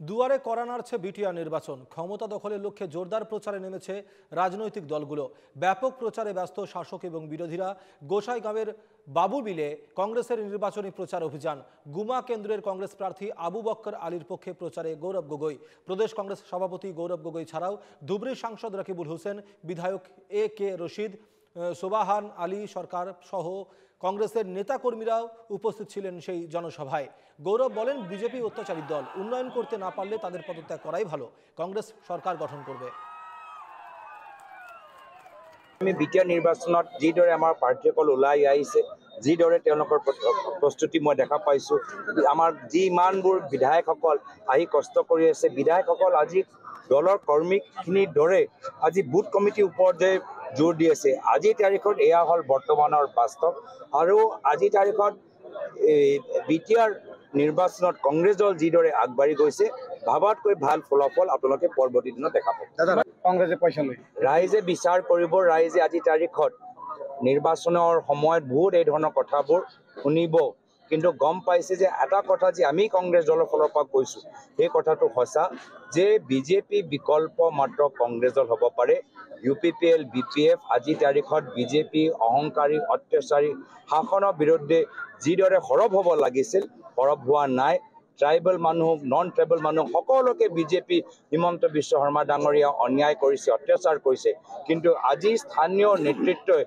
দুয়ারে কড়া নাড়ছে বিটিআর নির্বাচন। ক্ষমতা দখলের লক্ষ্যে জোরদার প্রচারে নেমেছে রাজনৈতিক দলগুলো। ব্যাপক প্রচারে ব্যস্ত শাসক এবং বিরোধীরা। গোসাইগাঁওয়ের বাবুবিলে কংগ্রেসের নির্বাচনী প্রচার অভিযান। গুমা কেন্দ্রের কংগ্রেস প্রার্থী আবু বক্কর আলীর পক্ষে প্রচারে গৌরব গগৈ। প্রদেশ কংগ্রেস সভাপতি গৌরব গগৈ ছাড়াও ধুবড়ীর সাংসদ রাকিবুল হোসেন, বিধায়ক এ.কে রশিদ, সোবাহান আলী সরকার সহ কংগ্রেসের নেতাকর্মীরাও উপস্থিত ছিলেন সেই জনসভায়। গৌরব বলেন, বিজেপি অত্যাচারী দল, উন্নয়ন করতে না পারলে তাদের পদত্যাগ করাই ভালো। কংগ্রেস সরকার গঠন করবে। আমি বিটিআৰ নিৰ্বাচনত যিদৰে আমাৰ প্ৰাৰ্থীসকল ওলাই আহিছে, যিদৰে তেওঁলোকৰ প্ৰস্তুতি মই দেখা পাইছোঁ, আমাৰ যিমানবোৰ বিধায়কসকল আহি কষ্ট কৰি আছে, বিধায়কসকল আজি দলৰ কৰ্মীখিনিৰ দৰে আজি বুথ কমিটিৰ ওপৰত যে জোৰ দি আছে। আজিৰ তাৰিখত এয়া হ'ল বৰ্তমানৰ বাস্তৱ। আৰু আজিৰ তাৰিখত বিটিআৰ নিৰ্বাচনত কংগ্ৰেছ দল যিদৰে আগবাঢ়ি গৈছে, ভাবাতকৈ ভাল ফলাফল আপোনালোকে পৰৱৰ্তী দিনত দেখা পাব। কংগ্ৰেছে পইচা লয়, ৰাইজে বিচাৰ কৰিব। ৰাইজে আজিৰ তাৰিখত নিৰ্বাচনৰ সময়ত বহুত এই ধৰণৰ কথাবোৰ শুনিব, কিন্তু গম পাইছে যে এটা কথা যে আমি কংগ্ৰেছ দলৰ ফালৰ পৰা কৈছোঁ, সেই কথাটো সঁচা যে বিজেপি বিকল্প মাত্ৰ কংগ্ৰেছ দল হ'ব পাৰে। UPPL, BPF আজিৰ তাৰিখত বিজেপি অহংকাৰী, অত্যাচাৰী শাসনৰ বিৰুদ্ধে যিদৰে সৰব হ'ব লাগিছিল, সৰব হোৱা নাই। ট্ৰাইবেল মানুহ, নন ট্ৰাইবেল মানুহ সকলোকে বিজেপি হিমন্ত বিশ্ব শৰ্মা ডাঙৰীয়া অন্যায় কৰিছে, অত্যাচাৰ কৰিছে। কিন্তু আজি স্থানীয় নেতৃত্বই